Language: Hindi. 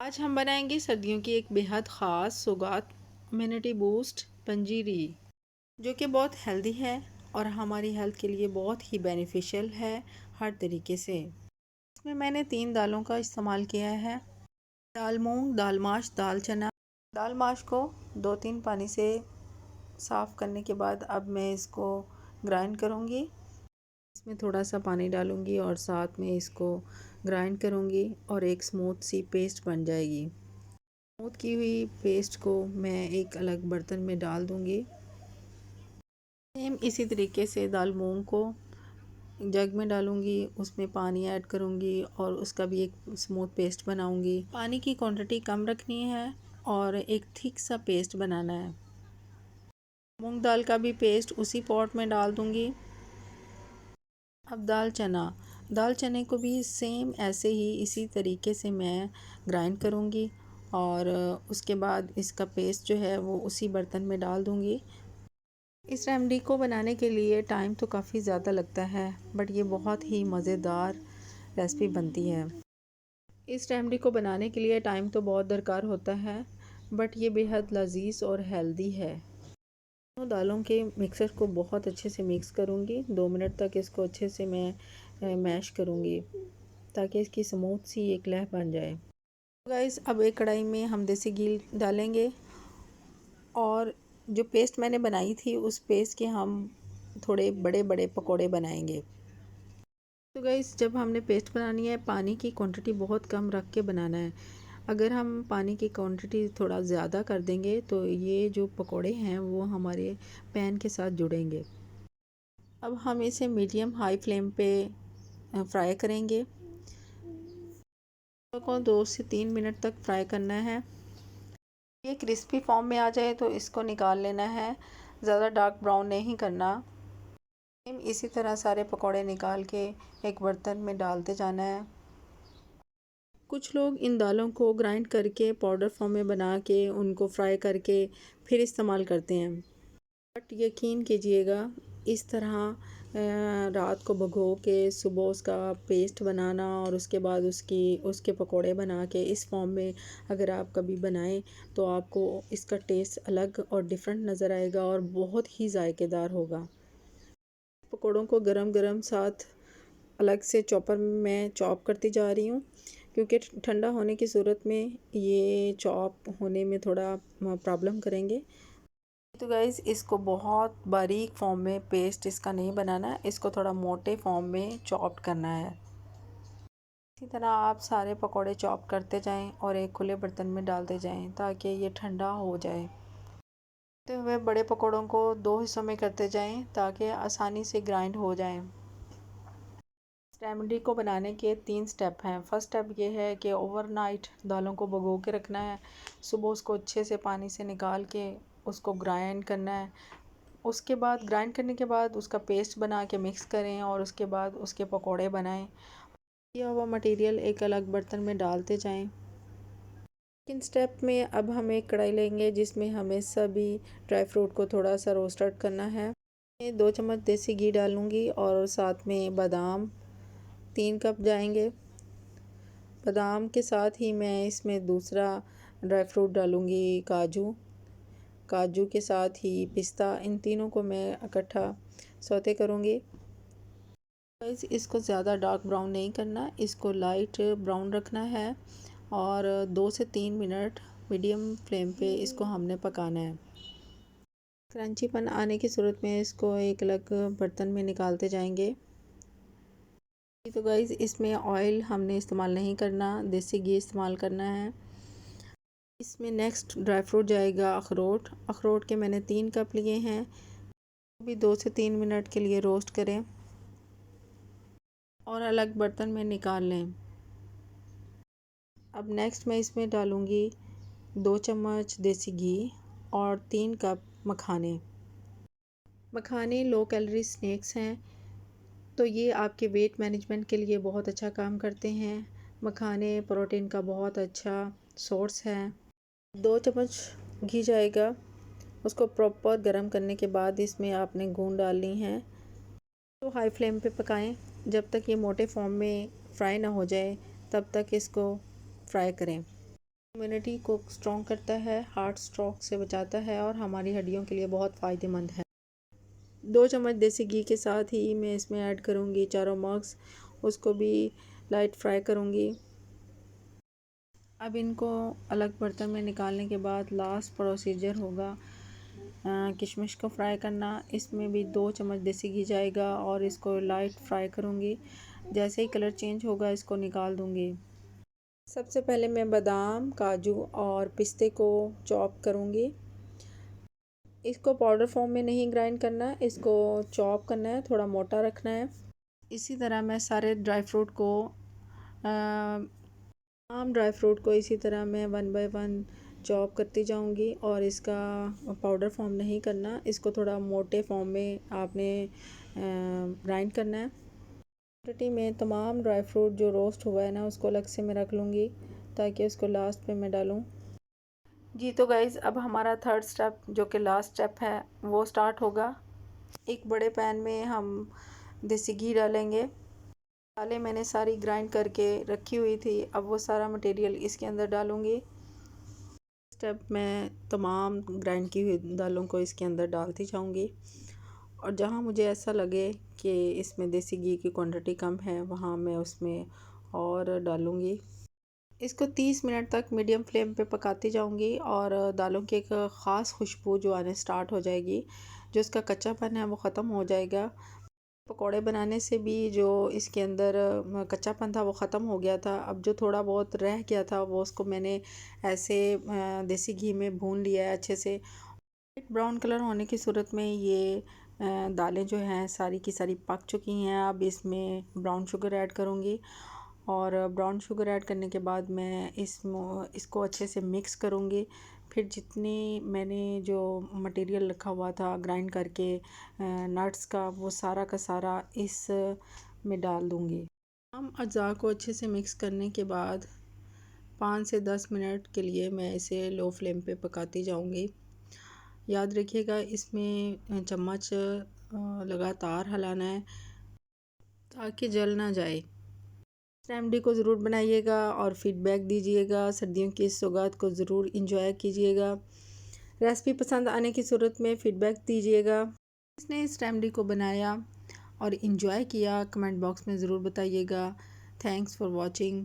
आज हम बनाएंगे सर्दियों की एक बेहद ख़ास सौगात इम्यूनिटी बूस्ट पंजीरी, जो कि बहुत हेल्दी है और हमारी हेल्थ के लिए बहुत ही बेनिफिशियल है हर तरीके से। इसमें मैंने 3 दालों का इस्तेमाल किया है। दाल मूंग, दाल माश, दाल चना। दाल माश को 2-3 पानी से साफ़ करने के बाद अब मैं इसको ग्राइंड करूँगी। इसमें थोड़ा सा पानी डालूँगी और साथ में इसको ग्राइंड करूँगी और एक स्मूथ सी पेस्ट बन जाएगी। स्मूथ की हुई पेस्ट को मैं एक अलग बर्तन में डाल दूँगी। सेम इसी तरीके से दाल मूंग को जग में डालूँगी, उसमें पानी ऐड करूँगी और उसका भी एक स्मूथ पेस्ट बनाऊँगी। पानी की क्वांटिटी कम रखनी है और एक थिक सा पेस्ट बनाना है। मूंग दाल का भी पेस्ट उसी पॉट में डाल दूँगी। अब दाल चने को भी सेम ऐसे ही इसी तरीके से मैं ग्राइंड करूँगी और उसके बाद इसका पेस्ट जो है वो उसी बर्तन में डाल दूँगी। इस रेमेडी को बनाने के लिए टाइम तो काफ़ी ज़्यादा लगता है, बट ये बहुत ही मज़ेदार रेसिपी बनती है। इस रेमेडी को बनाने के लिए टाइम तो बहुत दरकार होता है, बट ये बेहद लजीज और हेल्दी है। दालों के मिक्सर को बहुत अच्छे से मिक्स करूँगी। 2 मिनट तक इसको अच्छे से मैं मैश करूँगी ताकि इसकी स्मूथ सी एक लह बन जाए। गाइस, अब एक कढ़ाई में हम देसी घी डालेंगे और जो पेस्ट मैंने बनाई थी उस पेस्ट के हम थोड़े बड़े बड़े पकोड़े बनाएंगे। तो गाइस, जब हमने पेस्ट बनानी है पानी की क्वांटिटी बहुत कम रख के बनाना है। अगर हम पानी की क्वांटिटी थोड़ा ज़्यादा कर देंगे तो ये जो पकोड़े हैं वो हमारे पैन के साथ जुड़ेंगे। अब हम इसे मीडियम हाई फ्लेम पे फ्राई करेंगे। को 2 से 3 मिनट तक फ्राई करना है। ये क्रिस्पी फॉर्म में आ जाए तो इसको निकाल लेना है, ज़्यादा डार्क ब्राउन नहीं करना। इसी तरह सारे पकोड़े निकाल के एक बर्तन में डालते जाना है। कुछ लोग इन दालों को ग्राइंड करके पाउडर फॉर्म में बना के उनको फ्राई करके फिर इस्तेमाल करते हैं, बट यकीन कीजिएगा इस तरह रात को भिगो के सुबह उसका पेस्ट बनाना और उसके बाद उसके पकोड़े बना के इस फॉर्म में अगर आप कभी बनाएं तो आपको इसका टेस्ट अलग और डिफरेंट नज़र आएगा और बहुत ही जायकेदार होगा। पकोड़ों को गरम गरम साथ अलग से चॉपर में मैं चॉप करती जा रही हूँ, क्योंकि ठंडा होने की सूरत में ये चॉप होने में थोड़ा प्रॉब्लम करेंगे। तो गाइज़, इसको बहुत बारीक फॉर्म में पेस्ट इसका नहीं बनाना, इसको थोड़ा मोटे फॉर्म में चॉप करना है। इसी तरह आप सारे पकोड़े चॉप करते जाएं और एक खुले बर्तन में डालते जाएं ताकि ये ठंडा हो जाए। तो हुए बड़े पकोड़ों को 2 हिस्सों में करते जाएं ताकि आसानी से ग्राइंड हो जाएं। रेमेडी को बनाने के 3 स्टेप हैं। फर्स्ट स्टेप ये है कि ओवरनाइट दालों को भिगो के रखना है। सुबह उसको अच्छे से पानी से निकाल के उसको ग्राइंड करना है। उसके बाद ग्राइंड करने के बाद उसका पेस्ट बना के मिक्स करें और उसके बाद उसके पकोड़े बनाएं। किया हुआ मटेरियल एक अलग बर्तन में डालते जाएं। सेकंड स्टेप में अब हम एक कढ़ाई लेंगे जिसमें हमें सभी ड्राई फ्रूट को थोड़ा सा रोस्टेड करना है। 2 चम्मच देसी घी डालूंगी और साथ में बादाम 3 कप जाएंगे। बादाम के साथ ही मैं इसमें दूसरा ड्राई फ्रूट डालूंगी, काजू के साथ ही पिस्ता। इन तीनों को मैं इकट्ठा सौते करूंगी। इसको ज़्यादा डार्क ब्राउन नहीं करना, इसको लाइट ब्राउन रखना है और 2 से 3 मिनट मीडियम फ्लेम पे इसको हमने पकाना है। क्रंचीपन आने की सूरत में इसको एक अलग बर्तन में निकालते जाएंगे। तो गाइज़, इसमें ऑयल हमने इस्तेमाल नहीं करना, देसी घी इस्तेमाल करना है। इसमें नेक्स्ट ड्राई फ्रूट जाएगा अखरोट के मैंने 3 कप लिए हैं। भी 2 से 3 मिनट के लिए रोस्ट करें और अलग बर्तन में निकाल लें। अब नेक्स्ट मैं इसमें डालूँगी 2 चम्मच देसी घी और 3 कप मखाने लो कैलोरी स्नैक्स हैं, तो ये आपके वेट मैनेजमेंट के लिए बहुत अच्छा काम करते हैं। मखाने प्रोटीन का बहुत अच्छा सोर्स है। 2 चम्मच घी जाएगा, उसको प्रॉपर गरम करने के बाद इसमें आपने गूंद डालनी है। तो हाई फ्लेम पे पकाएं जब तक ये मोटे फॉर्म में फ्राई ना हो जाए, तब तक इसको फ्राई करें। इम्यूनिटी को स्ट्रॉन्ग करता है, हार्ट स्ट्रोक से बचाता है और हमारी हड्डियों के लिए बहुत फ़ायदेमंद है। 2 चम्मच देसी घी के साथ ही मैं इसमें ऐड करूँगी चारों मग्स, उसको भी लाइट फ्राई करूँगी। अब इनको अलग बर्तन में निकालने के बाद लास्ट प्रोसीजर होगा किशमिश को फ्राई करना। इसमें भी 2 चम्मच देसी घी जाएगा और इसको लाइट फ्राई करूँगी। जैसे ही कलर चेंज होगा इसको निकाल दूँगी। सबसे पहले मैं बादाम, काजू और पिस्ते को चॉप करूँगी। इसको पाउडर फॉर्म में नहीं ग्राइंड करना, इसको चॉप करना है, थोड़ा मोटा रखना है। इसी तरह मैं सारे ड्राई फ्रूट को तमाम ड्राई फ्रूट को इसी तरह मैं 1 बाय 1 चॉप करती जाऊंगी और इसका पाउडर फॉर्म नहीं करना, इसको थोड़ा मोटे फॉर्म में आपने ग्राइंड करना है। क्वांटिटी में तमाम ड्राई फ्रूट जो रोस्ट हुआ है ना उसको अलग से मैं रख लूँगी ताकि उसको लास्ट पे मैं डालूँ। जी तो गाइज़ अब हमारा थर्ड स्टेप जो कि लास्ट स्टेप है वो स्टार्ट होगा। एक बड़े पैन में हम देसी घी डालेंगे। दालें मैंने सारी ग्राइंड करके रखी हुई थी, अब वो सारा मटेरियल इसके अंदर डालूँगी। स्टेप मैं तमाम ग्राइंड की हुई दालों को इसके अंदर डालती जाऊँगी और जहाँ मुझे ऐसा लगे कि इसमें देसी घी की क्वांटिटी कम है वहाँ मैं उसमें और डालूँगी। इसको 30 मिनट तक मीडियम फ्लेम पे पकाती जाऊँगी और दालों की एक ख़ास खुशबू जो आने स्टार्ट हो जाएगी, जो इसका कच्चापन है वो ख़त्म हो जाएगा। पकौड़े बनाने से भी जो इसके अंदर कच्चापन था वो ख़त्म हो गया था। अब जो थोड़ा बहुत रह गया था वो उसको मैंने ऐसे देसी घी में भून लिया है अच्छे से। ब्राउन कलर होने की सूरत में ये दालें जो हैं सारी की सारी पक चुकी हैं। अब इसमें ब्राउन शुगर ऐड करूँगी और ब्राउन शुगर ऐड करने के बाद मैं इसको अच्छे से मिक्स करूँगी। फिर जितनी मैंने जो मटेरियल रखा हुआ था ग्राइंड करके नट्स का वो सारा का सारा इस में डाल दूँगी। हम अज़ा को अच्छे से मिक्स करने के बाद 5 से 10 मिनट के लिए मैं इसे लो फ्लेम पे पकाती जाऊँगी। याद रखिएगा इसमें चम्मच लगातार हिलाना है ताकि जल ना जाए। रेमेडी को ज़रूर बनाइएगा और फीडबैक दीजिएगा। सर्दियों की इस सौगात को ज़रूर इंजॉय कीजिएगा। रेसिपी पसंद आने की सूरत में फ़ीडबैक दीजिएगा। इसने इस रेमेडी को बनाया और इंजॉय किया कमेंट बॉक्स में ज़रूर बताइएगा। Thanks for watching.